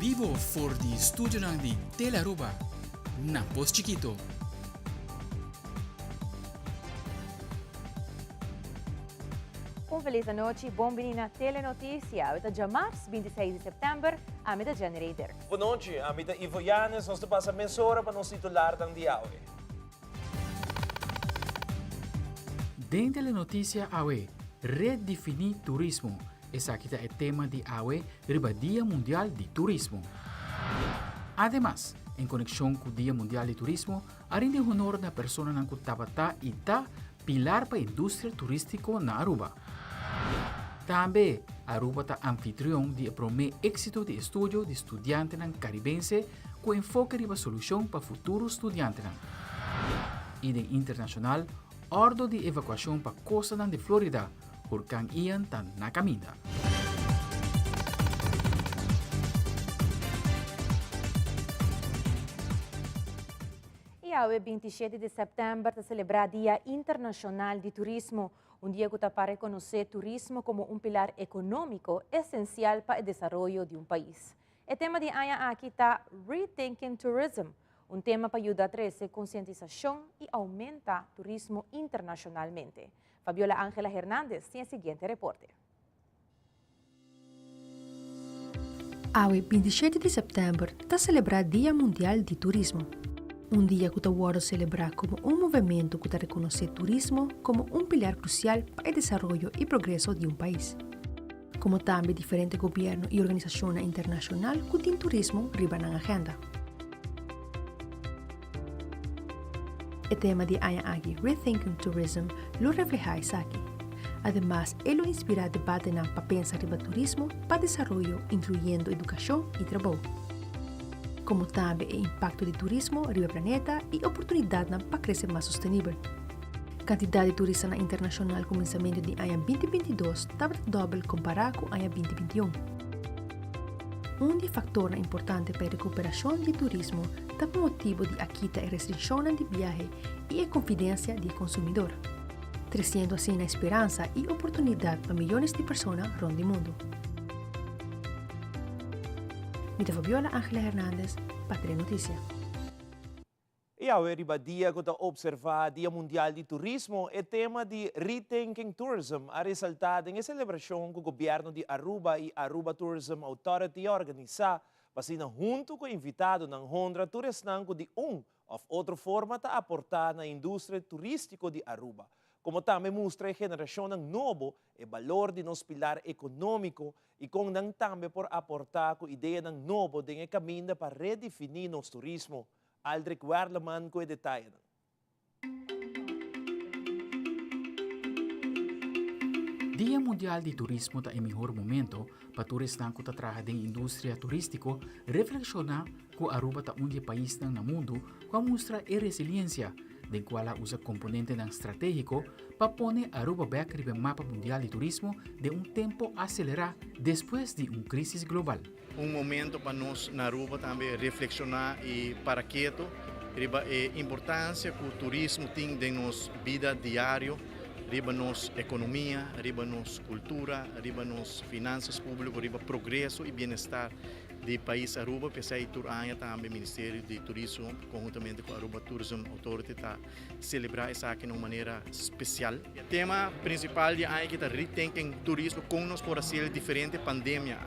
vivo for di studio ng di Telaruba. Napos Chiquito. Feliz noite, bom venir na Telenotícia. Ito é março, 26 de setembro, a mida generator. Boa noite, a mida Ivo Yanes, nós te passa mensura para nós titular ng diawe. Den Telenotícia AWE, redefinir turismo. Essa aqui é tema de AWE, riba Dia Mundial de Turismo. Además, em conexão com o Dia Mundial de Turismo, arinde honor na persona ng kutabata ita pilar para a indústria turística na Aruba. Também, Aruba está anfitrião de promê êxito de estudo de estudante caribense com enfoque de solução para futuro estudante. E de internacional, ordo de evacuação para costa de Florida, huracán Ian está na caminha. E 27 de setembro está celebrado Dia Internacional de Turismo, dia que está para reconhecer turismo como pilar econômico essencial para o desenvolvimento de país. O tema de año aqui está Rethinking Tourism, tema para ajudar a trazer conscientização e aumentar turismo internacionalmente. Fabiola Ángela Hernández tem o seguinte reporte. O 27 de setembro está celebrado Dia Mundial de Turismo. Dia que está celebrar como movimento que está reconhecer turismo como pilar crucial para o desenvolvimento e progresso de país. Como também diferentes governos e organizações internacionais que têm turismo riba na agenda. O tema de año aqui, Rethinking Tourism, lo refleja isso aqui. Además, ele inspira debate para pensar riba turismo para desenvolvimento, incluyendo educação e trabalho. Como também o impacto do turismo no planeta e oportunidade para crescer mais sustentável. A quantidade de turistas internacional no começamento de ano 2022 estava dobro comparado com o ano 2021. Fator importante para a recuperação do turismo está por motivo de aquita e restrição de viagem e a confidência do consumidor, trazendo assim a esperança e oportunidade para milhões de pessoas ao redor do mundo. Mita Fabiola Ángela Hernández, Patria Notícia. E ao dia que está observar Dia Mundial de Turismo, o tema de Rethinking Tourism a resultado em celebração que o governo de Aruba e Aruba Tourism Authority organiza, pasina junto com o invitado ng Hondra Turisnanco de ou outra forma a aportar na indústria turística de Aruba. Como também mostra a geração novo o valor de nosso pilar econômico e com também por aportar com a ideia novo de caminho para redefinir nosso turismo. Aldrich Werleman com o detalhe. Dia Mundial de Turismo está em melhor momento para turistas que trabalham na indústria turística reflexionar que Aruba está país no mundo que mostra a resiliência de qual usa componente estratégico para pôr Aruba back no mapa mundial de turismo de tempo acelerado depois de crise global. Momento para nós na Aruba também reflexionar e para quieto a importância que o turismo tem em nossa vida diária, riba nossa economia, riba nossa cultura, riba nossas finanças públicas, riba progresso e bem-estar do país Aruba, pensar em Turanya também o Ministério de Turismo, conjuntamente com a Aruba Tourism Authority, está celebrar isso aqui de uma maneira especial. O tema principal de ano que está Rethinking Turismo, como nós podemos ser diferente pandemia,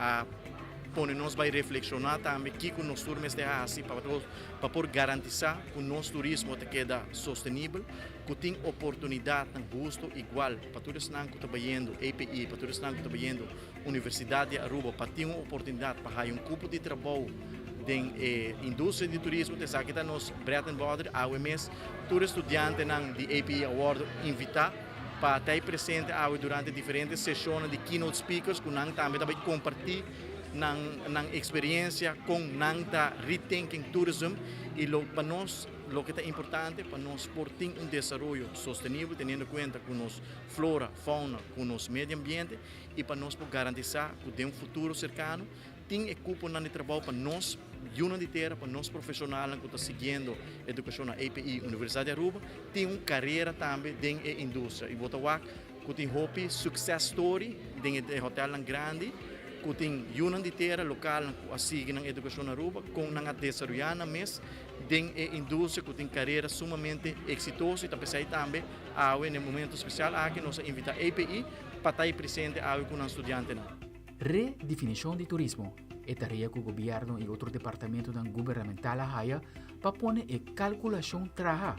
nós vai reflexionar também que nós turmas de assim para por garantizar que o nosso turismo te queda sustentável, que tem oportunidade de custo igual para todos que estão trabalhando API, para todos que estão trabalhando Universidade de Aruba, para ter uma oportunidade para ter grupo de trabalho da indústria de turismo, dessa aqui nós Breton Border, AWMS, todos estudantes de API Award invitar para estar presente durante diferentes sessões de keynote speakers, que nós também vai compartilhar ng experiência com nanta rethinking tourism e para nós o que é importante para nós por ter desenvolvimento sustentável tendo em conta com nos flora, fauna, com nos meio ambiente e para nós por garantizar que tem futuro cercano tem equipo de trabalho para nós de de terra para nós profissionais que estão seguindo educação na API Universidade de Aruba tem uma carreira também dentro da indústria e botar que tem hope success story dentro do hotel grande kuting yunan di terra lokal asigi ng edukasyon na Aruba kung nang desarrollar na mes ding indústria kuting carreira sumamente exitosa e tapos também awe no momento especial aqui nós invita API para estar presente awe com os estudiantes. Redefinição de turismo é tarefa que o governo e outro departamento da governamental haya para pôr e calculação traha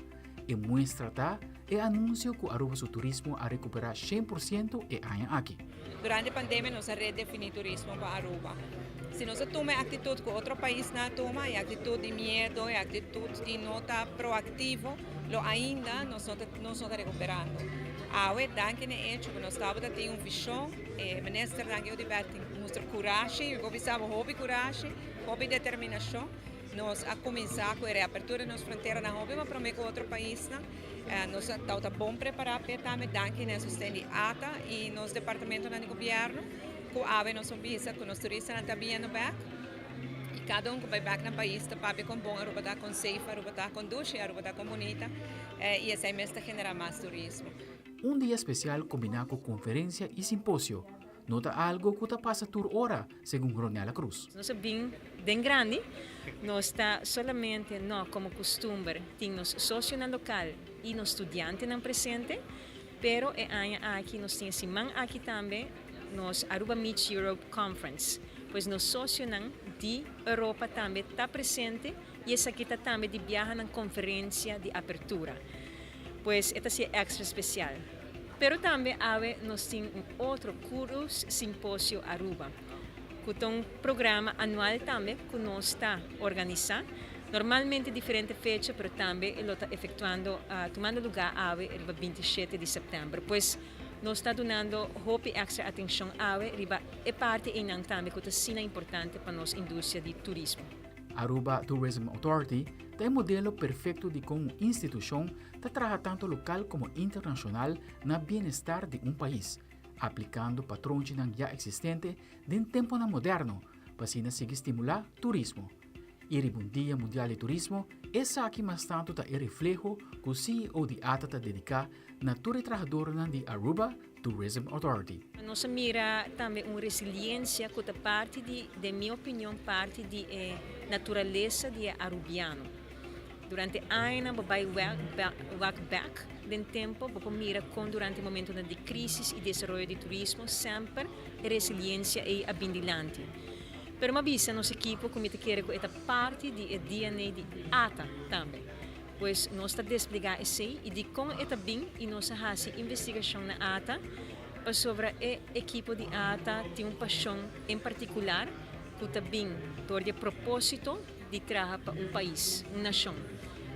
e mostrar e anúncio que Aruba seu turismo a recuperar 100% e aia aqui. Durante a pandemia, nós redefinimos o turismo para Aruba. Se nós tomamos a atitude que outro país não toma, a atitude de medo, a atitude de não estar proativo, lo ainda nós estamos recuperando. Awe, danke ne hecho que nós estamos tendo visão, o ministro danke o divertim, mostra coragem, eu precisava hobby coragem, hobby determinação. Nós a começar com a reapertura das fronteiras na hobby, mas prometo outro país, nós estamos bom preparados para também danke ne sustento ata e nos departamento do governo, que ave nos avisa que os turistas estão vindo back. E cada que vai back no país está para com bom, Aruba está com safe, Aruba está com duche, Aruba está com bonita, e essa mesta genera mais turismo. Dia especial combinado com conferência e simpósio. Nota algo que está passa por hora, segundo Ronela Cruz. Nós somos bem grande, nós está solamente não como costume, temos sócio na local e nos estudiantes na presente, pero aqui nós temos semana aqui também nos Aruba Meets Europe Conference, pois nos sócio de Europa também está presente e essa aqui está também de viajar na conferência de abertura, pois esta é extra especial. Pero também nós temos outro curso simpósio Aruba, que é programa anual também que nós está organizando, normalmente diferente fecha, pero também ele está efetuando, tomando lugar riba 27 de setembro, pois nós está dando hope extra atenção riba é parte também que é importante para nossa indústria de turismo. Aruba Tourism Authority tem modelo perfeito de como instituição que trabalha tanto local como internacional na bem-estar de país, aplicando patrões já existentes de tempo moderno para assim seguir estimular turismo. E o Dia Mundial de Turismo, essa aqui mais tanto é reflejo que o CEO de ATA está dedicado na trabalhadora de Aruba Tourism Authority. Nós mira também uma resiliência que é parte de minha opinião, parte de natureza de arubiano. Durante anos, vai walk back do tempo, vou mira com durante o momento de crise e desenvolvimento de turismo, sempre a resiliência é abundante. Pero uma vez nosso equipe como te quer que é parte de DNA de ATA também, pois nós está desplegar esse e de com é bem e nós faz investigação na ATA para sobre a equipe de ATA tem paixão em particular que também por o propósito de trabalhar para país, uma nação.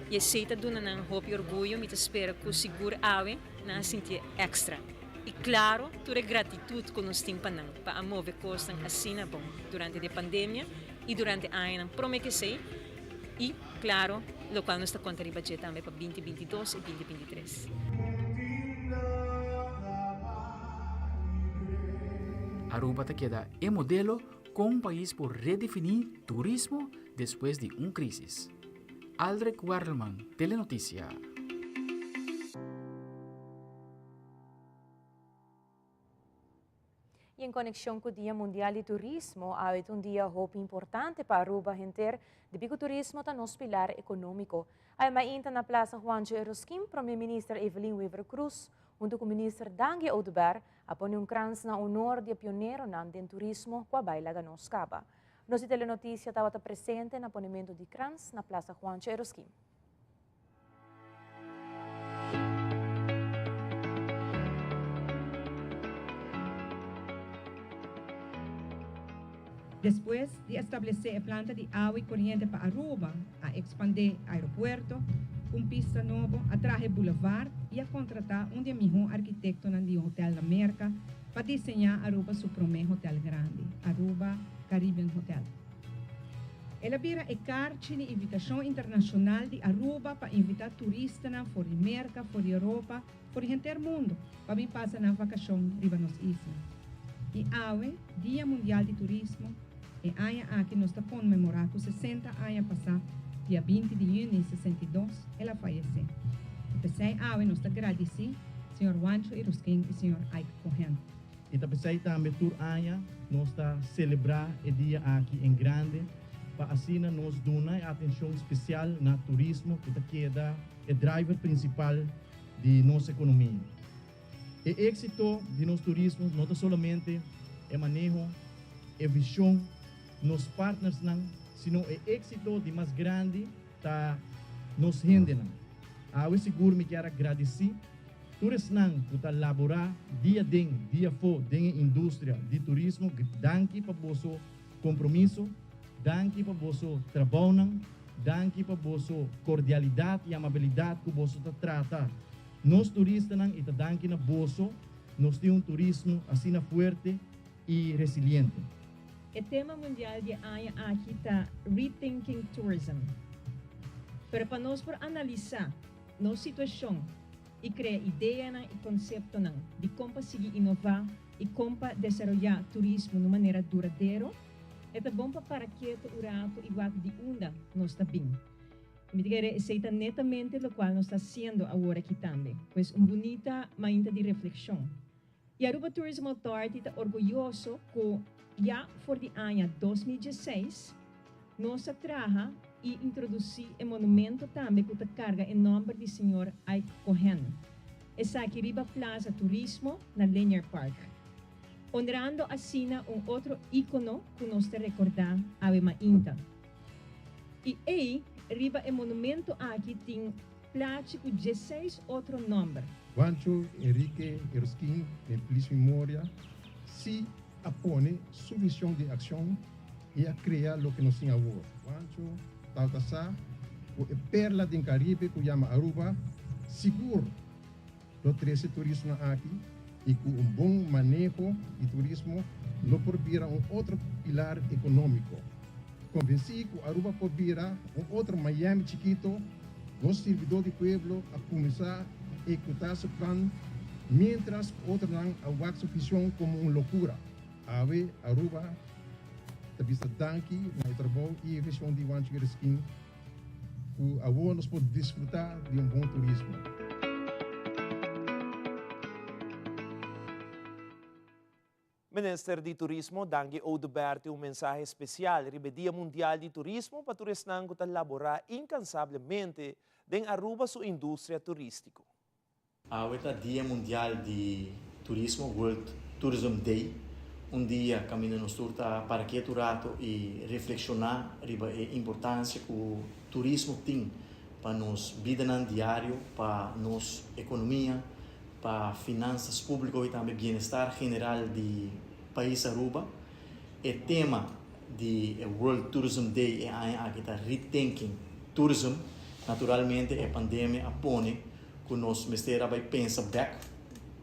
E aceita dona nang hope e orgulho, me espera que o seguro ave na sentir extra. E claro, toda a gratitude que nós temos para mover coisas assim bom durante a pandemia e durante a ano, prometo que sei. E claro, o qual nós está contando o budget também para 2022 e 2023. Aruba te queda modelo com país por redefinir turismo depois de crise. Aldrich Wardelman, Telenotícia. E em conexão com o Dia Mundial de Turismo, há dia hope importante para Aruba render de que o turismo está nosso pilar econômico. Há ainda na Plaza Juancho Erosquim, Primeira-Ministra Evelyn Weaver Cruz, junto com o Ministro Dangue Oduber, apone krans na honor de pioneiro no turismo com a baila da Noscaba. Nossa telenotícia estava presente no aponimento de krans na Plaza Juancho Erosquim. Depois de estabelecer a planta de água e corrente para Aruba, a expandir aeroporto, pista novo, a trazer boulevard e a contratar um de melhores arquitetos de Hotel da América para desenhar Aruba seu primeiro hotel grande, Aruba Caribbean Hotel. Ela vira a carta de invitação internacional de Aruba para invitar turistas fora da América, fora da Europa, fora do inteiro mundo, para vir passar na vacação riba nos islas. E AWE, Dia Mundial de Turismo, e aia aqui nós está comemorar com 60 anos passados, dia 20 de junho de 62, ela faleceu. E pensei, AWE nós está agradecer, Sr. Juancho Erosquim e Sr. Ike Cohen. E também também tour aia nós está celebrar o dia aqui em grande para assim nós dar atenção especial na turismo que é o driver principal de nossa economia. O êxito de nosso turismo não é somente o manejo, a visão, nos partners não, sino o êxito de mais grande tá nos rende não. Eu seguro me quero agradecer todos não por elaborar dia fora da indústria de turismo. Danke para vosso compromisso, danke para vosso trabalho, danke para vossa cordialidade e amabilidade que você trata. Nós turistas não e danke na vosso, nós temos turismo assim forte e resiliente. O tema mundial de aia aqui está Rethinking Tourism. Para nós por analisar nossa situação e criar ideia e conceito de como conseguir inovar e como desenvolver turismo de maneira duradoura, é bom para que o rato e o de onda nós está bem. Me diga, aceita netamente o qual nós está sendo agora aqui também, pois bonita maneira de reflexão. E a Aruba Tourism Authority está orgulhoso que já for de ano 2016 nós traja e introduzir o monumento também que carga em nome do Sr. Ike Cohen. Essa aqui riba Plaza Turismo na Lanier Park. Honrando assim outro ícono que nós te recordar a Inta. E aí, riba o monumento aqui tem plástico 16 outro nome. Wancho Enrique Erskine, em Feliz Memória, se apone sua visão de ação e a criar o que nós temos agora. Wancho Tautasa, o perla do Caribe que chama Aruba, seguro do 13 turismo aqui e com bom manejo de turismo, lo por virar outro pilar econômico. Convenci que Aruba por virar outro Miami chiquito, os servidores do pueblo a começar a executar seu plano, mientras outros não a sua visão como uma loucura. Aruba vista danke na trabalho e a visão de Wancho Erskine, que agora nós podemos desfrutar de bom turismo. Minister de Turismo, Dangi Oduberti, mensaje especial ribe Dia Mundial de Turismo para turistas que laborar incansavelmente em Aruba sua indústria turística. Ahorita Dia Mundial de Turismo, World Tourism Day, dia caminho nos turta para que tu rato e reflexionar riba a importância que o turismo tem para nos vida diário, para nos economia, para finanças públicas e também bem-estar general do país Aruba. O tema de World Tourism Day é aqui está Rethinking Tourism. Naturalmente, a pandemia apone que nós mestra vai pensar back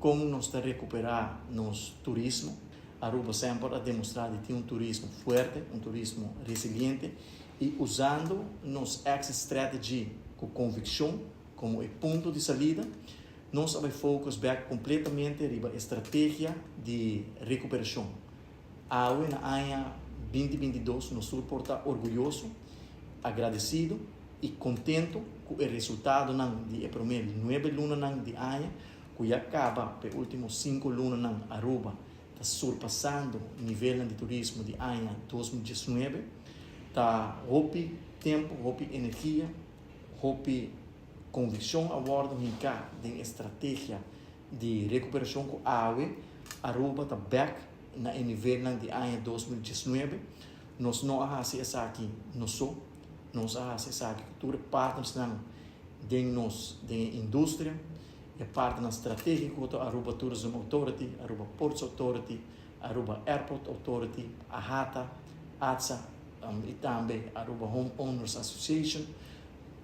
como nós recuperar nosso turismo. Aruba sempre a demonstrar que tem turismo forte, turismo resiliente e usando nos exit strategy com convicção como ponto de saída, nós vamos focus back completamente na estratégia de recuperação. Na ano 2022, nós estamos orgulhosos, agradecidos e contentos com o resultado de primeiro 9 lunas de ano, que acaba pelos últimos 5 lunas de Aruba, está surpassando o nível de turismo de ano 2019. Está roupi tempo, roupi energia, roupi convicção a bordo da estratégia de recuperação com a Aruba está back na nível de ano 2019. Nós não fazemos aqui, nós fazemos aqui todos partners da indústria, e partner estratégico da Aruba Tourism Authority, Aruba Ports Authority, Aruba Airport Authority, AHATA, ATSA e também Aruba Home Owners Association.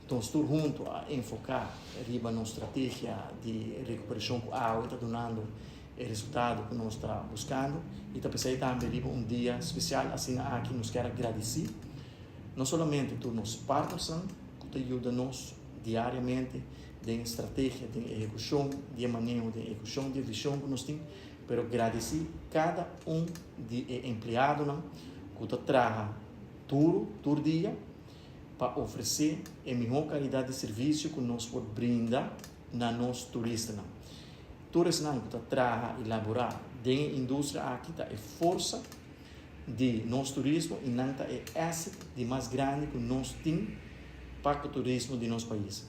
Então, estou junto a enfocar riba na estratégia de recuperação que a água está dando o resultado que nós estamos buscando. E também riba dia especial, assim aqui nos quero agradecer, não somente por nossos partners, que ajudam-nos diariamente de estratégia, de execução, de manejo, de execução, de visão que nós temos, mas agradecer cada de empregado que traz todo dia para oferecer a melhor qualidade de serviço que nós podemos brindar na nossa turista. Turistas que traz elaborar de indústria aqui tá é força de nosso turismo e não tá é asset de mais grande que nós temos para o turismo de nosso país.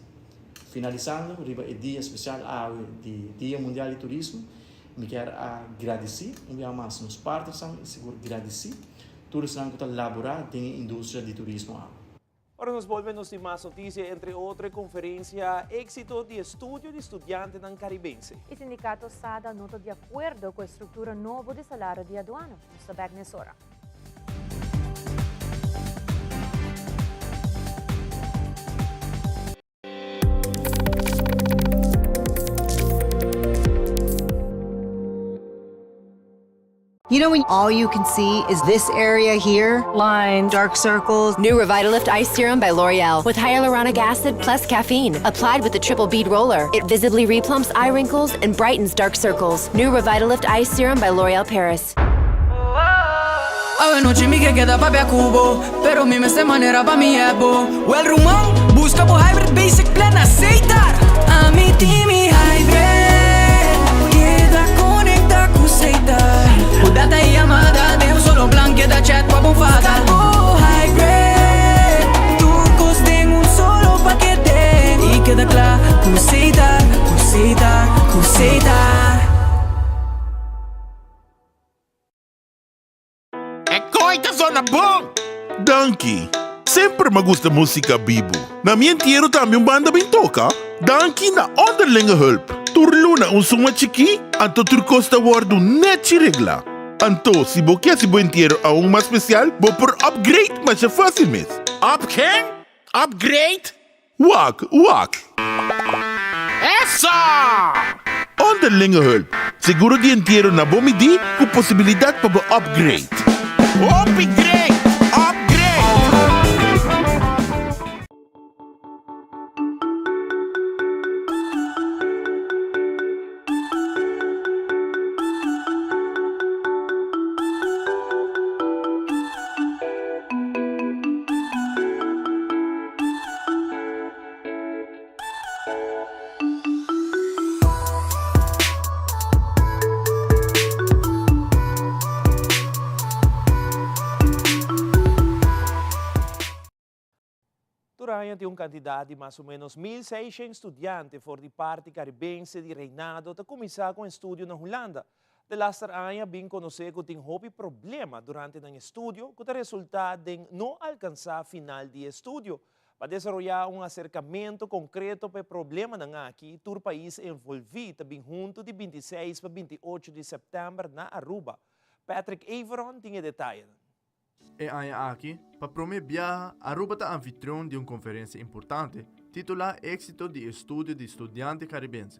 Finalizando, riba é dia especial de Dia Mundial de Turismo, me quero agradecer, mais nos partners e seguro agradecer todos que estão laborar na indústria de turismo. Ahora nos volvemos de más noticias, entre otras conferencia éxito de estudio de estudiantes en Caribense. O sindicato SADA nota de acordo com a estrutura nova de salário de aduana. Nos saber nessa hora. You know when all you can see is this area here? Lines, dark circles. New Revitalift Ice Serum by L'Oreal with hyaluronic acid plus caffeine. Applied with the triple bead roller. It visibly replumps eye wrinkles and brightens dark circles. New Revitalift Ice Serum by L'Oreal Paris. A noche mi que queda pa' cubo, pero mi de manera pa' mi ebo. Well rumón, busca por hybrid basic plan aceitar. A mi team hybrid, queda conecta com aceitar. O data e amada, tem um solo plan que dá chat com a bufada. Oh hybrid, tu tem um solo paquete. E queda claro, com aceitar, com aceitar, com aceitar. Coita zona bom! Danke! Sempre me gusta música bibo. Na minha entierro também banda bem toca. Danke na onderlinge hulp. Turluna suma chiqui, anto turcosta wardu net regla. Anto, se bo quer se bo entierro a mais especial, bo por upgrade, mas é fácil mesmo. Up quem? Upgrade? Wak. Essa! Onderlinge hulp. Seguro de entierro na bom midi, com possibilidade para bo upgrade. Upgrade! Turaya tem candidato de mais ou menos 1.600 estudantes for de parte caribense de Reinado para começar com estudo na Holanda. De laster ano, bem conhecer que tem houve problema durante o estudo, que resulta de não alcançar final de estudo. Para desenvolver acercamento concreto para o problema aqui, o país envolvido também junto de 26 para 28 de setembro na Aruba. Patrick Averon tem detalhes. E aqui, para promover Aruba é anfitrião de uma conferência importante titulada Éxito de Estudo de Estudiante Caribense.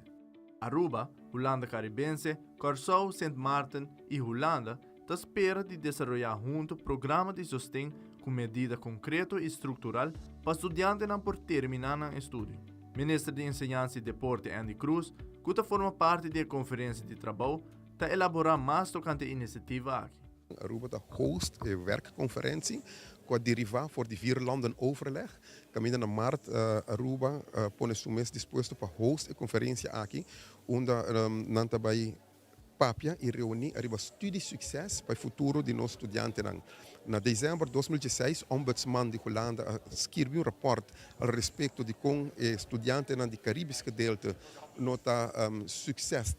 Aruba, Holanda Caribense, Curaçao, Sint Maarten e Holanda espera de desenvolver junto programa de sustento com medida concreta e estrutural para estudantes não por terminar o estudo. Ministro de Enseñança e Deporte Andy Cruz, que forma parte da conferência de trabalho, está elaborar mais tocante a iniciativa aqui. Aruba de host een werkconferentie qua deriva voor die 4 landen overleg. Camina na maart Aruba pone su mes dispuesto para host een conferentie aqui, onde nanta bij Papia e reunir arriba studie succes para o futuro de nossos estudantes. Na dezembro de 2016, o Ombudsman de Holanda escreveu rapport a respeito de como estudantes do Caribisch gedeelte nota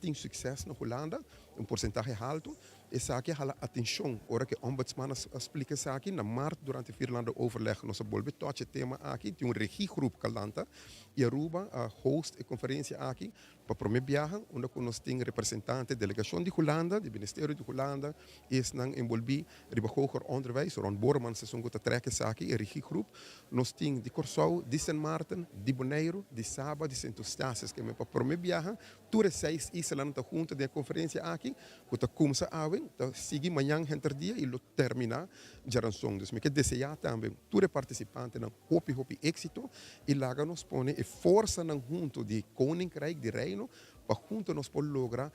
tem sucesso na Holanda, porcentaje alto. Essa aqui é a atenção, ora que o Ombudsman explica isso aqui, na março, durante o Finlândia overleg, nós vamos tocar o tema aqui, tem regiegroep calanta, e Aruba host a conferência aqui, para promover onde nós temos representantes da delegação de Holanda, do Ministério de Holanda, e estão envolvidos no hoger onderwijs, Ron Borman, se são que trekken isso aqui, a regiegroep, nós temos de Curaçao, de Sint Maarten, de Bonaire, de Saba, de Sint Eustatius, que é para promover, todas 6 islas juntas da conferência aqui, que começa a sigue amanhã entre dia e lo termina geração. Dus me que desejar também todos participantes na hopi êxito e lá nos põe e força na junto de Koninkrijk de Reino para junto nos pode lograr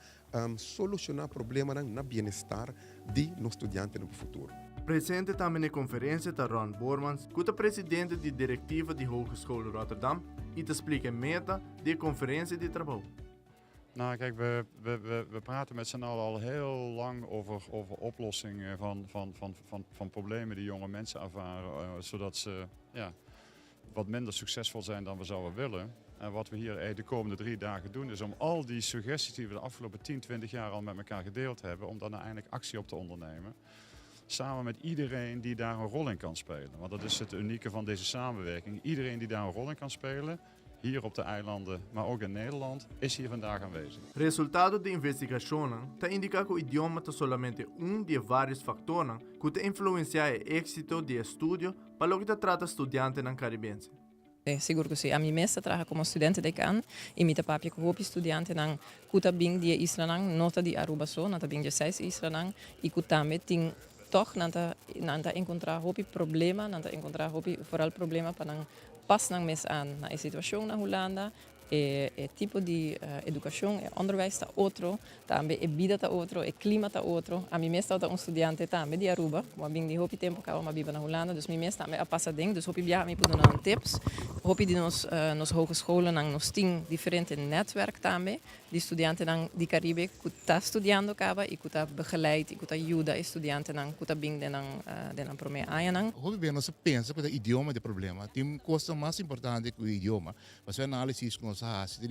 solucionar problemas na bem-estar de nos estudantes no futuro. Presente também na conferência está Ron Bormans, que é presidente da diretiva de Hogeschool Rotterdam e te explica a meta da conferência de trabalho. Nou, kijk, we praten met z'n allen al heel lang over oplossingen van problemen die jonge mensen ervaren, zodat ze wat minder succesvol zijn dan we zouden willen. En wat we hier de komende 3 dagen doen, is om al die suggesties die we de afgelopen 10, 20 jaar al met elkaar gedeeld hebben, om daar nou eindelijk actie op te ondernemen. Samen met iedereen die daar een rol in kan spelen. Want dat is het unieke van deze samenwerking. Iedereen die daar een rol in kan spelen, hier op de eilanden, maar ook in Nederland, is hier vandaag aanwezig. Resultado de investigação ta indica que o idioma é solamente de vários fatores que te influenciar o êxito de estudo para o que trata estudante na caribense. Seguro que sim. A mim mesma trabalha como estudante de can e me tapapia com o estudante na kuta bing de isla nang nota de Aruba so, nata bing de 6 isla nang e kutame ting toch nanta encontrar hopi problema, nanta encontrar hopi vooral problema para pas nang mes aan na situação na Holanda. E tipo de educação e onderwijs está outro, também e vida está outro, e clima está outro. A mim mesma está estudante também de Aruba, mas bem de hopi tempo que eu vivo na Holanda, dus mim mesma também a passar ding, dus hopi bia me puder dar tips. Hopi de nos hogescholen nang nos 10 diferente netwerk também, de estudante nang di Caribe que está estudando cava e que está begeleid, e que está ajuda estudante nang que está bem de nang prome aya nang. Hopi bem nós pensa que o idioma é problema, tem coisa mais importante que o idioma. Mas a análise nós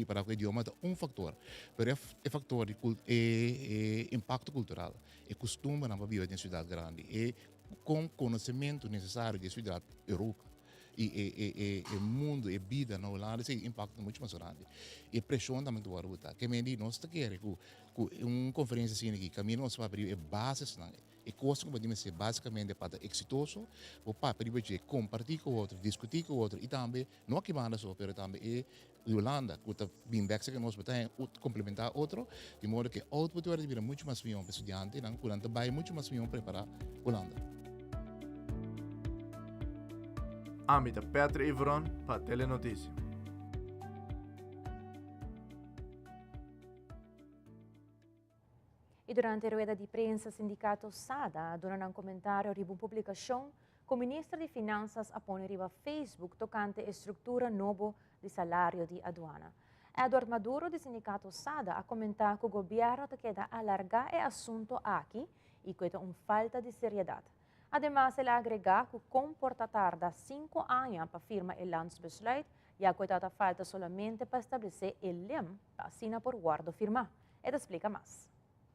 para o idioma é fator, mas é fator de impacto cultural, é costume na viver em cidade grande, é com conhecimento necessário de cidade Europa. E o mundo e a vida na Holanda tem impacto muito mais grande. E a pressão também do Aruba, que me diz nós queremos que uma conferência assim aqui, caminho nós para abrir é bases e coisa que podemos ser basicamente para exitoso, o para compartilhar com o outro, discutir com o outro e também não aqui manda só, mas também é Holanda, que está bem que nós podemos complementar outro, de modo que o output vai vir muito mais bem para o estudante, e Holanda vai muito mais bem preparar Holanda. Amita Petra Ivron para Telenotícia. E durante a rueda de prensa, o sindicato SADA dona um comentário sobre uma publicação que o ministro de Finanças apone riba Facebook tocante a estrutura nova de salário de aduana. Edward Maduro, do sindicato SADA, a comentar que o governo quer alargar o assunto aqui e que é uma falta de seriedade. Además, ele agrega que comporta tarda 5 anos para firmar o landsbesluit, já que a falta somente para estabelecer o lem para assinar por guarda firmar. Ele explica mais.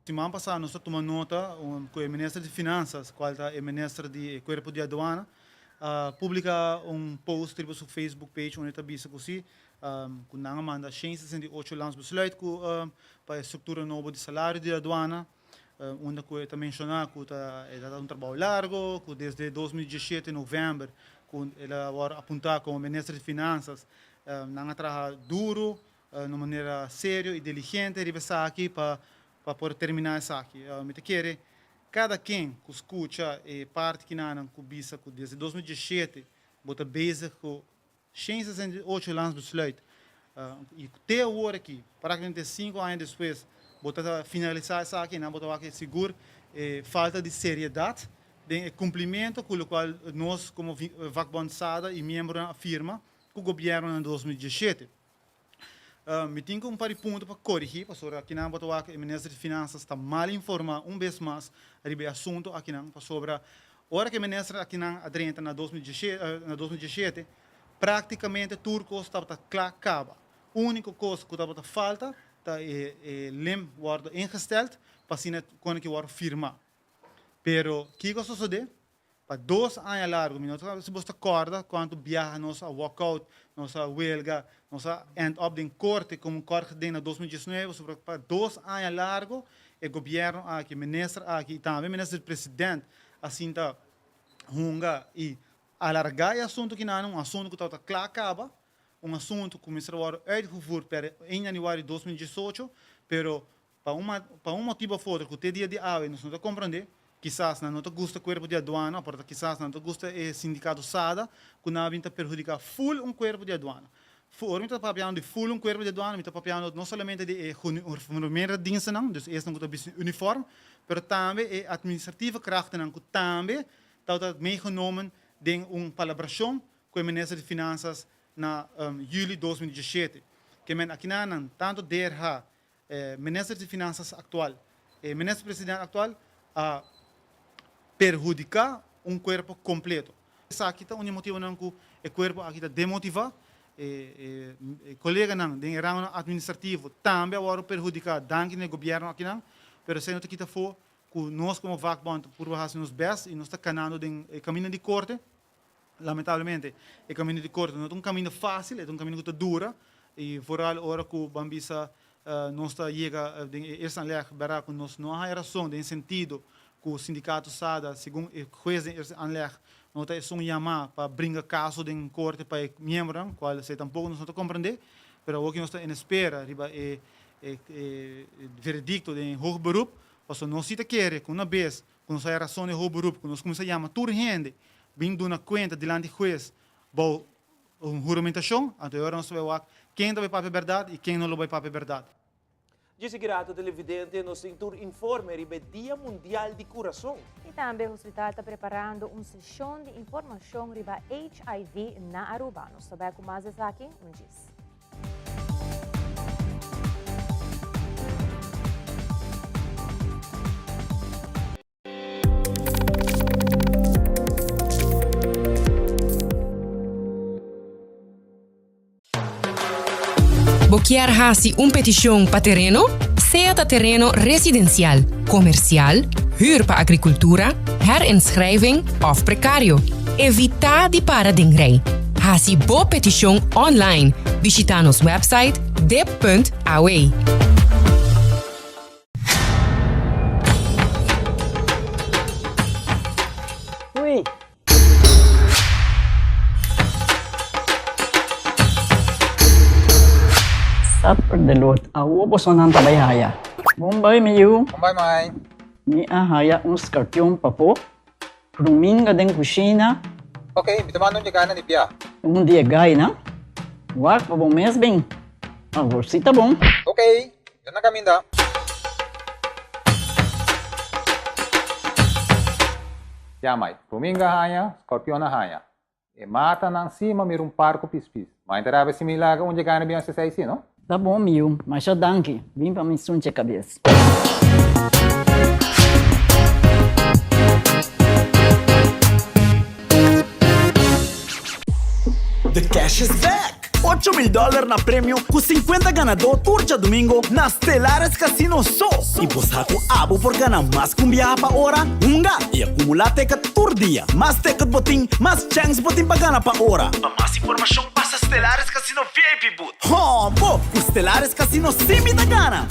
Semana passada nós tomamos nota com o ministro de Finanças, qual é o ministro do Corpo de Aduana, publica post no seu Facebook page onde está visto que com nanga manda 168 landsbesluit para a estrutura nova de salário de aduana, onde está mencionado que é trabalho largo, que desde 2017 novembro, que ela vai apontar como ministro de Finanças, nanga trabalha duro, de maneira séria e diligente, revisar aqui para poder terminar isso aqui. Me quer cada quem que escuta e parte que não cubisa que desde 2017 bota base com 168 landsbesluit e até agora aqui, praticamente 5 anos depois, bota finalizar isso aqui, não bota aqui seguro falta de seriedade, de cumprimento com o qual nós como Vakbond SADA e membro da firma que o governo em 2017 me tenho um par de pontos para corrigir, porque aqui não botou que o ministro de Finanças está mal informado vez mais sobre o assunto aqui não, sobre a hora que o ministro aqui não adrenta na 2017, praticamente tudo estava acaba. A única coisa que estava falta é lem guarda ingesteld para assim quando que guarda firma. Pero que coisa sucede? Para 2 anos largo, se você acorda quando viaja nossa walkout, nossa huelga, nossa end up em corte como corte de 2019, sobre para 2 anos largo, o governo aqui, o ministro aqui, também o ministro do presidente, assim tá hunga e alargar o assunto que não, assunto que está claro acaba, assunto que começou a uitgevoerd em januário de 2018, pero para motivo fora que o dia de hoje nós não compreender. Quizás não te gusta o corpo de aduana, porque quizás não te gusta o sindicato SADA, que não vai perjudicar full corpo de aduana. Voor me papiano de full corpo de aduana, me papiano não somente de uniforme diensten, dus eerst nog een uniform, maar também a administratieve krachten que também está meegenomen in colaboração com o ministro de Finanças na juli 2017. Que men aqui não tanto derha ministro de Finanças atual e ministro-presidente atual a perjudicar corpo completo. Essa aqui está um motivo não que o corpo aqui está demotivar. Colega não, de ramo administrativo também agora perjudicar danke no governo aqui não, pero se não te quita for que nós como vakbond por fazer nos best e nós está canando de caminho de corte, lamentavelmente o caminho de corte não é um caminho fácil, é um caminho que dura e vooral hora que o bambisa nós está chega de eerste aanleg para que nós não há razão de sentido que o sindicato sada segundo o juiz de eerste aanleg não tem som chamar para brincar caso de corte para membro, qual se tampouco não compreender, pero o que nós está em espera riba veredicto de hoog beroep, parce que nós se quer que uma vez que nós há razão de hoog beroep, que nós começamos a chamar toda gente, vindo na conta diante do juiz, bom juramentação, então agora nós vamos ver quem vai para a verdade e quem não vai para a verdade. Disse grato televidente no cintur informe ribe Dia Mundial de Coração. E também o hospital está preparando uma sessão de informação sobre HIV na Aruba. Nós sabemos com mais aqui, diz. Boquear hasi petição para terreno? Seja terreno residencial, comercial, huur para agricultura, herinschrijving of precario. Evita de paradengrij. Hasi bo petição online. Visita nos website dep.aw. Ui. Perdelot, awo bosonan tabayhaya. Bombay miyu. Bombay mai. Ni ahaya uns cartão papo. Pruminga den kusina. Okay, bitamano niya gana ni Pia. Dia gay na. Wak pa bom mes bem. Agora si tá bom. Okay, yan na kami da. Yamay, Pruminga haya, Scorpion na haya. E mata nang cima mirung parco pispis. Mainterava si milaga onde gana biang sa saisi, no? Tá bom, Mil, mas já danke. Vim para me sunte a cabeça. The cash is back! $8,000 na prêmio com 50 ganador turja domingo na Stellares Casino só. E você com abo por ganhar mais com viajar para hora, e acumular ticket por dia. Mais ticket botim, mais chance botim para ganhar para hora. Para mais informação, passa Stellares Casino VIP Boot. Oh, pô, o Stellares Casino sim me dá gana.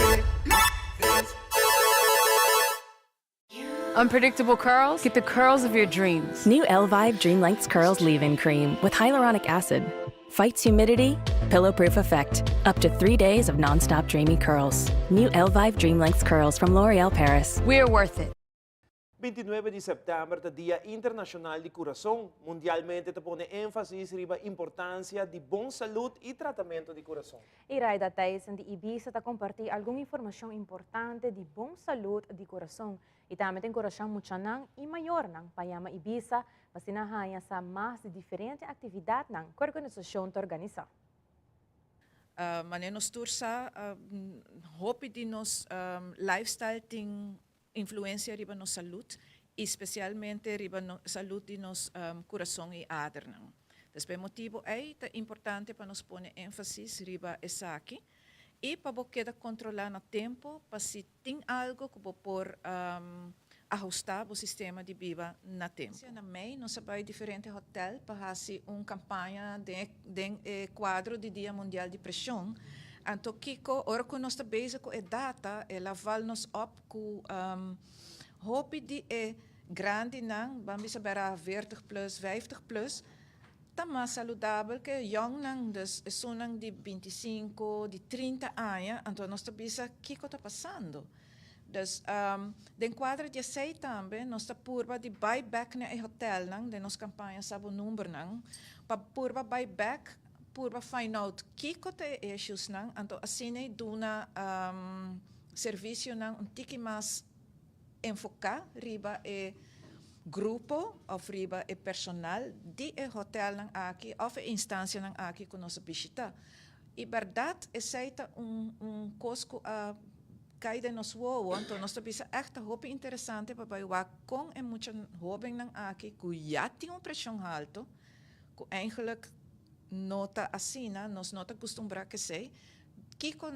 Unpredictable curls? Get the curls of your dreams. New Elvive Dream Lengths Curls Leave-In Cream with hyaluronic acid. Fights humidity, pillow-proof effect. Up to 3 days of non-stop dreamy curls. New Elvive Dream Lengths Curls from L'Oreal Paris. We're worth it. 29 de setembro é Dia Internacional de Coração. Mundialmente te põe ênfase sobre a importância de boa saúde e tratamento de coração. E Raida Tyson de Ibiza está compartilhando alguma informação importante de boa saúde de coração. E também tem coração muito nang e maior nang payama Ibiza, mas sinahaya sa mais de diferentes atividades nang que a organização te organiza. Mas tursa hope de nos lifestyle tem influência riba nos saúde, especialmente riba no saúde de nos coração e ader nang. Despe motivo é importante para nos pôr ênfase riba essa aqui. E para você controlar no tempo, para se tem algo que por ajustar o sistema de vida no tempo. Na MEI, nós vamos diferentes hotéis para fazer uma campanha de quadro de Dia Mundial de Pressão. Então, Kiko, ora que nós estamos bezig com a data, ela vai nos op com hope de grande não, vamos saber 40 plus, 50 plus. Está mais saudável que young nang são de 25, de 30 anos, então nós estamos o que está passando. Dus, den quadro de sei também, nós estamos purba de buyback na hotel nang, de nos campanha sabo número nang, para purba buyback, purba find out que está issues nang, então assim é duna serviço nang um tiki mais enfocar riba grupo of riba personal di hotel nang aki of instância nang aki que nós visita. E verdade, essa é coisa que cai de nos woon, então nós temos echt hobby interessante para baie com e muita hobby nang aqui que já tem pressão alto, que eigenlijk nota assina, nós nota costumbrar que sei, que com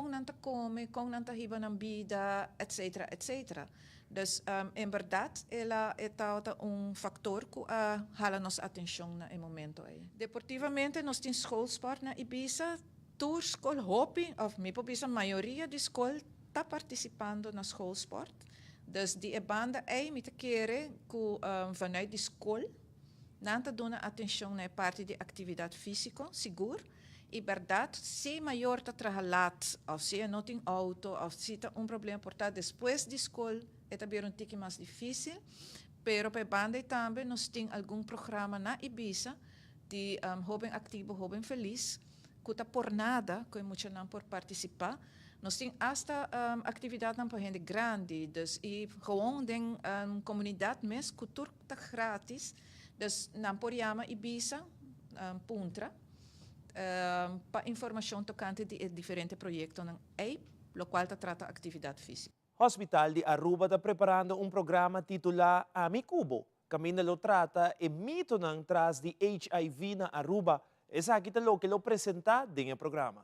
nanta come, com nanta hiba ng vida, etc, etc. Dus em verdade, ela é fator que hala nos atenção na momento aí. Deportivamente, nós temos schoolsport na Ibiza, tour school hobby, of me Ibiza, maioria de school está participando na schoolsport. Dus die banda é me querer que vanuit de school nanta dona atenção na parte de atividade física, seguro. E verdade, se maior está trabalhando, ou se não tem auto, ou se tem problema portar depois de escola, é também tique mais difícil. Pero para banda também nós temos algum programa na Ibiza de jovem ativo, jovem feliz, que está por nada, que muita não por participar. Nós temos esta atividade para gente grande, dus e gewoon den comunidade mesmo, que tudo está grátis, dus não por chama Ibiza, Puntra. Para informação tocante de diferentes projetos na EIP, o qual trata atividade física. Hospital de Aruba está preparando um programa titulado Ami Cubo. Camina lo trata e mito nang tras de HIV na Aruba. Essa aqui é o que lo apresenta no programa.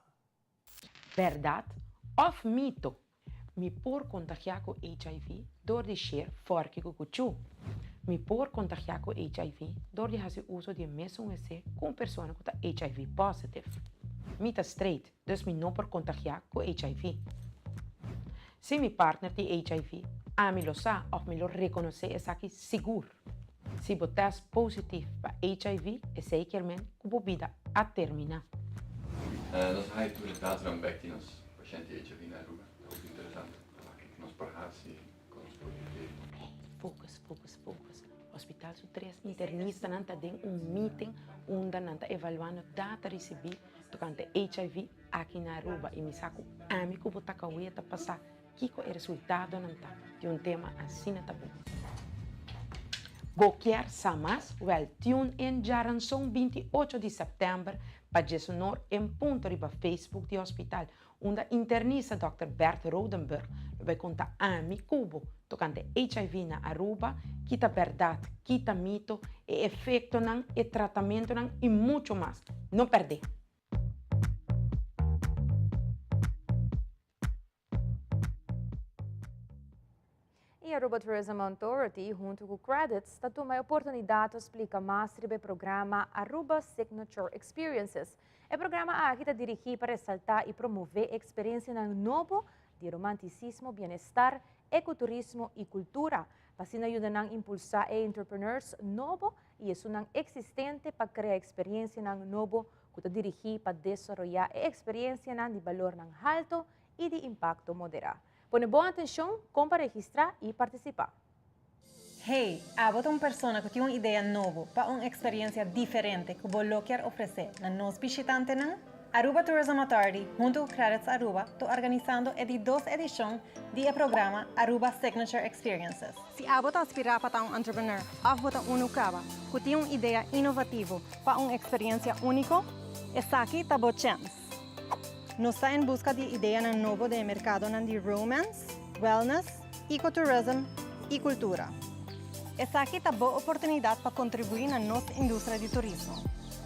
Verdade of mito? Me por contagiar com HIV door de share forque com cuchu. Me por contagiar com HIV door de fazer uso de mesmo EC com pessoa que está HIV positive. Me está straight, dus me não por contagiar com HIV. Se meu partner tem HIV, a me lo sa of me lo reconhecer essa aqui seguro. Se o teste positivo para HIV, é zekermente que a vida a terminar. Dat is hij toen het later aan bij ons patiënten HIV na Aruba. Dat is interessant. Nos parhasse com os Focus. Hospital su 3 internistas nanta den meeting onde nanta evaluando data recebi tocante HIV aqui na Aruba e me saco amigo botar caueta passar kiko é resultado nanta de tema assim na tabu. Gokier Samas, tune in Jaranson 28 de setembro para gestionar em ponto riba Facebook de hospital, onde internista Dr. Bert Rodenburg vai contar ami cubo tocante HIV na Aruba, kita verdade, kita mito, e efeito nan, e tratamento nan, e muito mais. Não perder. E a Aruba Tourism Authority, junto com o Credits, está tendo a oportunidade de explicar mais sobre o programa Aruba Signature Experiences. O programa aqui está dirigido para ressaltar e promover a experiência novo de romanticismo, bem-estar, ecoturismo e cultura. Assim ajuda a impulsar entrepreneurs novos e isso não existente para criar experiência novo que está dirigido para desenvolver a experiência de valor alto e de impacto moderado. Põe boa atenção, como para registrar e participar. Hey, abot uma pessoa que tem uma ideia nova para uma experiência diferente que você quer oferecer na nos visitantes na Aruba Tourism Authority, junto com Credits Aruba, está organizando a 2 edição do programa Aruba Signature Experiences. Se abot aspirar para um entrepreneur, abot unucaba, que tem uma ideia inovativa para uma experiência única, essa aqui está a chance. Nós estamos em busca de ideias novas de mercado de romance, wellness, ecotourism e cultura. Essa aqui é uma boa oportunidade para contribuir na nossa indústria de turismo.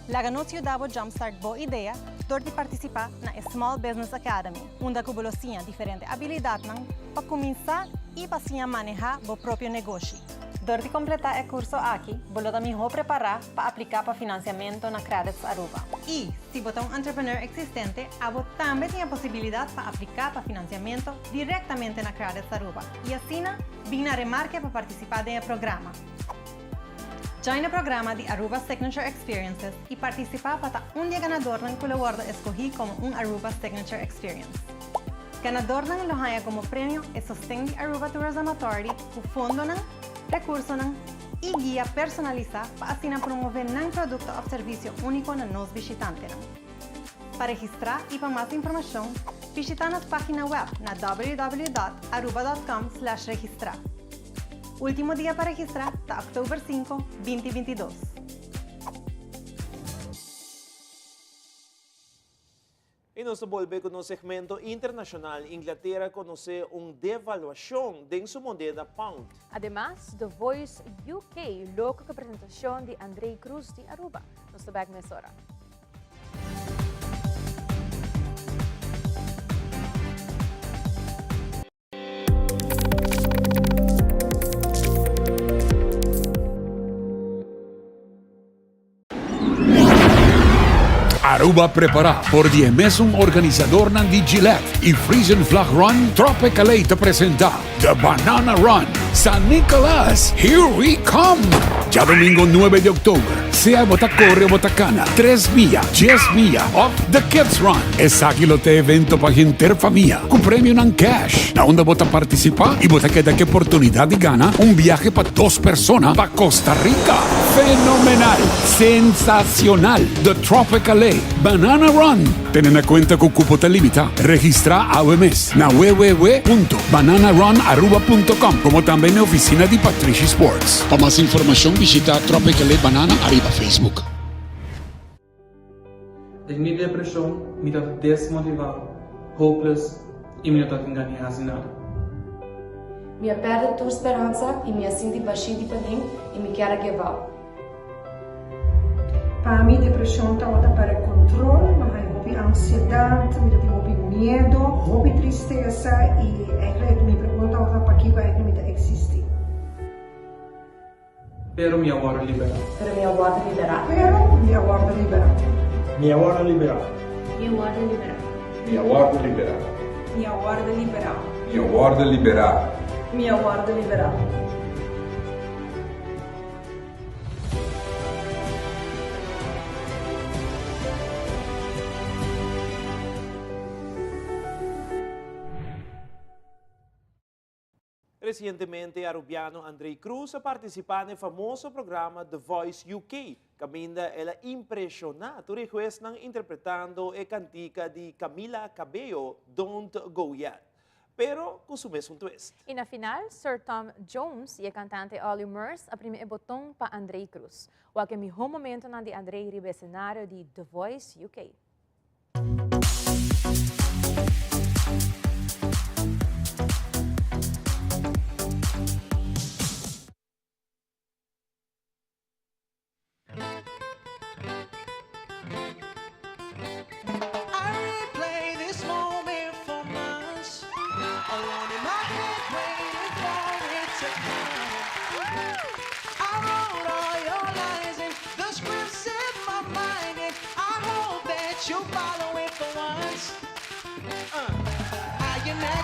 Laga nos ajudava a jumpstart boa ideia door de participar na Small Business Academy, onde você tem diferentes habilidades para começar e para manejar o próprio negócio. Door de completar o curso aqui, você também vai preparar para aplicar para financiamento na Credits Aruba. E, se você é um entrepreneur existente, você também tem a possibilidade para aplicar para financiamento diretamente na Credits Aruba. E assim, vem na remarca para participar do programa. Join o programa de Aruba Signature Experiences e participar para um dia ganador que o guarda escolhi como um Aruba Signature Experience. Ganador não lo ganha como prêmio e sostém de Aruba Tourism Authority, o fundo recursos e guia personalizada para assim promover um produto ou serviço único na nos visitantes. Para registrar e para mais informação, visita nossa página web na www.aruba.com/registrar. Último dia para registrar está outubro 5, 2022. E nos volve con un segmento internacional. Inglaterra conoce una devaluación de su moneda pound. Además, The Voice UK, loco que presentación de Andrei Cruz de Aruba. Nos back mesora. Aruba prepara por die mesum organizador nan di Gillette e Frisian Flag Run Tropicale te presenta The Banana Run San Nicolás, here we come! Ya domingo 9 de octubre, sea bota corre o botacana, 3 millas, 10 millas of The Kids Run. Es te evento para gente familia, con premio en cash. Na onda bota participa y bota queda que oportunidad de gana un viaje para 2 personas para Costa Rica. Fenomenal, sensacional, The Tropicale Banana Run. Ten en cuenta que cupo te limita. Registra a mes na www.bananarunaruba.com, como también en la oficina de Patricia Sports. Para más información visita Tropicale Banana arriba Facebook. Ik niet depressie, niet dat desmotivado, hopeless y me dat engañar sin nada. Me perde tu esperança e me sinto baixinho para mim e me quero give up. Para mim, depressão está para controle, mas houve ansiedade, houve medo, houve tristeza e eigenlijk me pergunta para que vai existir. Pero me aguardo liberar. Pero me aguardo liberar. Pero me aguardo liberar. Me aguardo liberar. Me aguardo liberar. Me aguardo liberar. Me aguardo liberar. Me aguardo liberar. Me aguardo liberar. Recientemente, arubiano Andrei Cruz participó en el famoso programa The Voice UK. Caminda ela impresionado interpretando la cantica de Camila Cabello, Don't Go Yet. Pero con su mismo twist. En la final, Sir Tom Jones y el cantante Olly Murs aprime el botón para Andrei Cruz. O que mi momento de Andrei ribe escenario de The Voice UK.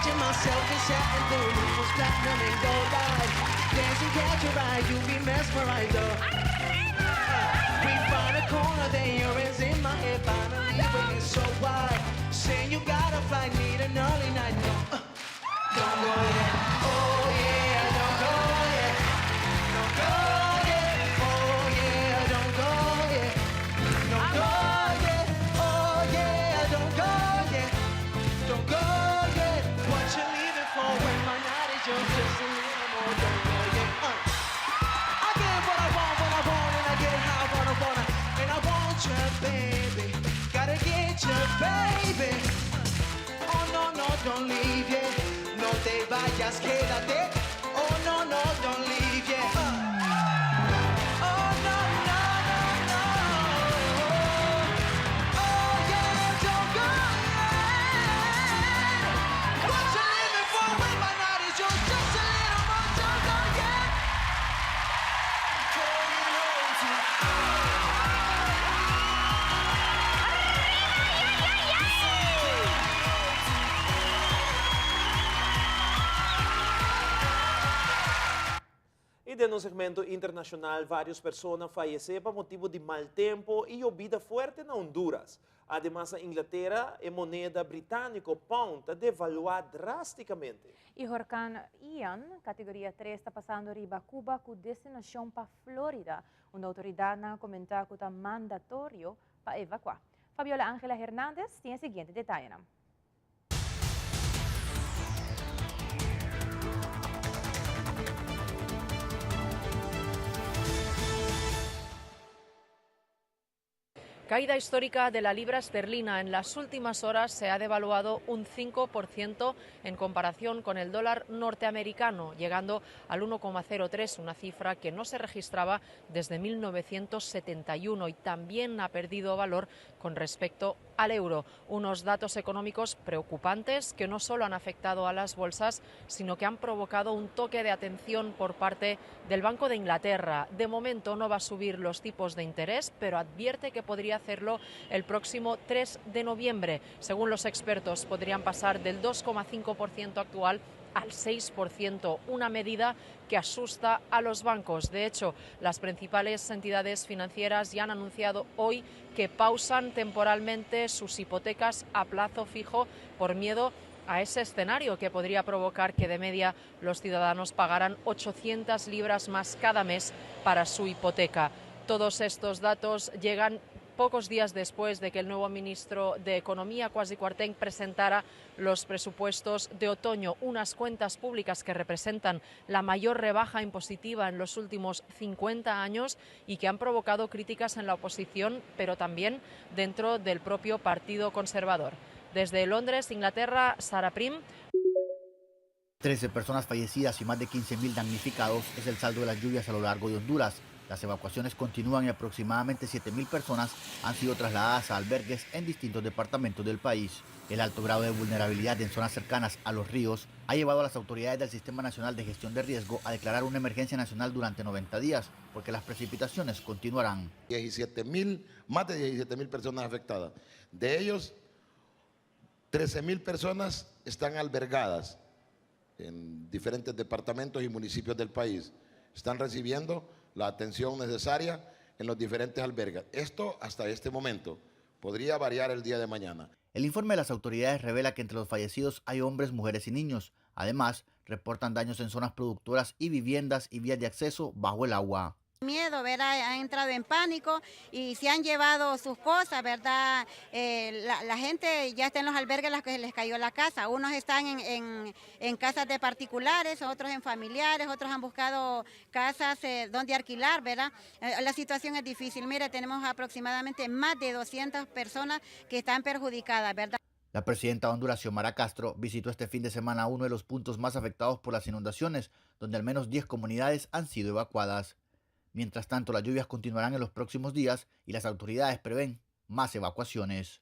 Myself is setting the roof, platinum and gold light. Dance and catch your eye, you'll be mesmerized. We find a corner, then your hands in my head. Finally, it's so wide. Saying you gotta fly, need an early night. No, don't go yet. Oh yeah, don't go yet. Don't go yet. Oh yeah, don't go yet. Don't go yet. Oh yeah, don't go yet. Don't go. When my night is yours, just a little more, don't go yet. I get what I want, and I get how I wanna, and I want you, baby. Gotta get you, baby. Oh no, no, don't leave yet. No te vayas, quédate. Oh no, no, don't leave yet. Oh no, no, no, no. Oh yeah, don't go yet. What you living for when my night is yours? Just a little more, don't go yet. E no segmento internacional, várias pessoas faleceram por motivo de mau tempo e llovida forte na Honduras. Además, a Inglaterra, a moneda britânica pound está devaluada drasticamente. E huracán Ian, categoria 3, está passando riba Cuba com destinação para Flórida, onde a autoridade comenta que está mandatório para evacuar. Fabiola Ángela Hernández tem o seguinte detalhe. Caída histórica de la libra esterlina. En las últimas horas se ha devaluado un 5% en comparación con el dólar norteamericano, llegando al 1,03, una cifra que no se registraba desde 1971, y también ha perdido valor con respecto al euro. Unos datos económicos preocupantes que no solo han afectado a las bolsas, sino que han provocado un toque de atención por parte del Banco de Inglaterra. De momento no va a subir los tipos de interés, pero advierte que podría hacerlo el próximo 3 de noviembre. Según los expertos, podrían pasar del 2,5% actual al 6%, una medida que asusta a los bancos. De hecho, las principales entidades financieras ya han anunciado hoy que pausan temporalmente sus hipotecas a plazo fijo por miedo a ese escenario que podría provocar que de media los ciudadanos pagaran 800 libras más cada mes para su hipoteca. Todos estos datos llegan pocos días después de que el nuevo ministro de Economía, Kwasi Kwarteng, presentara los presupuestos de otoño, unas cuentas públicas que representan la mayor rebaja impositiva en los últimos 50 años y que han provocado críticas en la oposición, pero también dentro del propio Partido Conservador. Desde Londres, Inglaterra, Sara Prim. 13 personas fallecidas y más de 15.000 damnificados es el saldo de las lluvias a lo largo de Honduras. Las evacuaciones continúan y aproximadamente 7.000 personas han sido trasladadas a albergues en distintos departamentos del país. El alto grado de vulnerabilidad en zonas cercanas a los ríos ha llevado a las autoridades del Sistema Nacional de Gestión de Riesgo a declarar una emergencia nacional durante 90 días, porque las precipitaciones continuarán. Más de 17.000 personas afectadas. De ellos, 13.000 personas están albergadas en diferentes departamentos y municipios del país. Están recibiendo la atención necesaria en los diferentes albergues. Esto hasta este momento podría variar el día de mañana. El informe de las autoridades revela que entre los fallecidos hay hombres, mujeres y niños. Además, reportan daños en zonas productoras y viviendas y vías de acceso bajo el agua. Miedo, ¿verdad? Han entrado en pánico y se han llevado sus cosas, ¿verdad? La gente ya está en los albergues las que les cayó la casa. Unos están en casas de particulares, otros en familiares, otros han buscado casas donde alquilar, ¿verdad? La situación es difícil. Mire, tenemos aproximadamente más de 200 personas que están perjudicadas, ¿verdad? La presidenta de Honduras, Xiomara Castro, visitó este fin de semana uno de los puntos más afectados por las inundaciones, donde al menos 10 comunidades han sido evacuadas. Mientras tanto, las lluvias continuarán en los próximos días y las autoridades prevén más evacuaciones.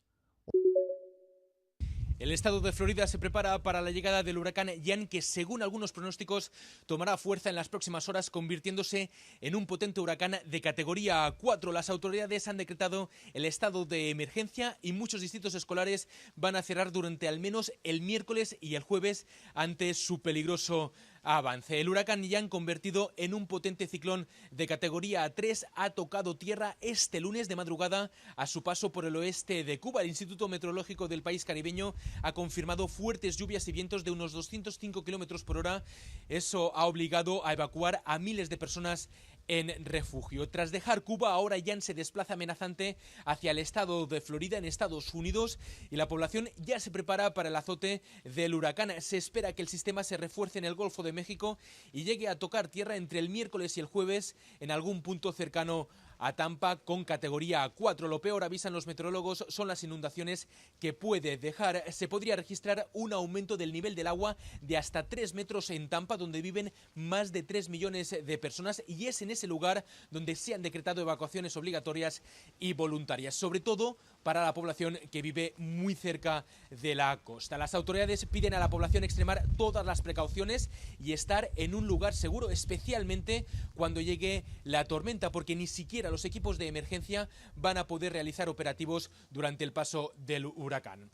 El estado de Florida se prepara para la llegada del huracán Ian, que según algunos pronósticos tomará fuerza en las próximas horas, convirtiéndose en un potente huracán de categoría 4. Las autoridades han decretado el estado de emergencia y muchos distritos escolares van a cerrar durante al menos el miércoles y el jueves ante su peligroso avance. El huracán Ian, convertido en un potente ciclón de categoría 3, ha tocado tierra este lunes de madrugada a su paso por el oeste de Cuba. El Instituto Meteorológico del país caribeño ha confirmado fuertes lluvias y vientos de unos 205 kilómetros por hora. Eso ha obligado a evacuar a miles de personas en refugio. Tras dejar Cuba, ahora Ian se desplaza amenazante hacia el estado de Florida, en Estados Unidos, y la población ya se prepara para el azote del huracán. Se espera que el sistema se refuerce en el Golfo de México y llegue a tocar tierra entre el miércoles y el jueves en algún punto cercano a Tampa con categoría 4. Lo peor, avisan los meteorólogos, son las inundaciones que puede dejar. Se podría registrar un aumento del nivel del agua de hasta 3 metros en Tampa, donde viven más de 3 millones de personas, y es en ese lugar donde se han decretado evacuaciones obligatorias y voluntarias, sobre todo para la población que vive muy cerca de la costa. Las autoridades piden a la población extremar todas las precauciones y estar en un lugar seguro, especialmente cuando llegue la tormenta, porque ni siquiera los equipos de emergencia van a poder realizar operativos durante el paso del huracán.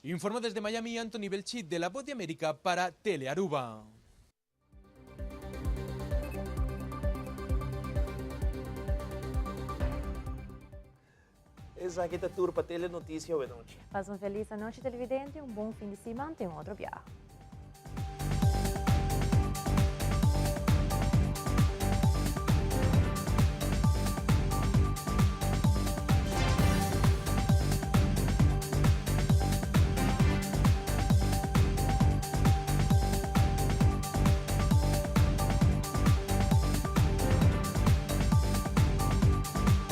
Informó desde Miami Anthony Belchi, de La Voz de América para Telearuba. Esa aqui é a tour para Telenotícia. Boa noite. Paz uma feliz noite, televidente, um bom fim de semana e um outro viagem.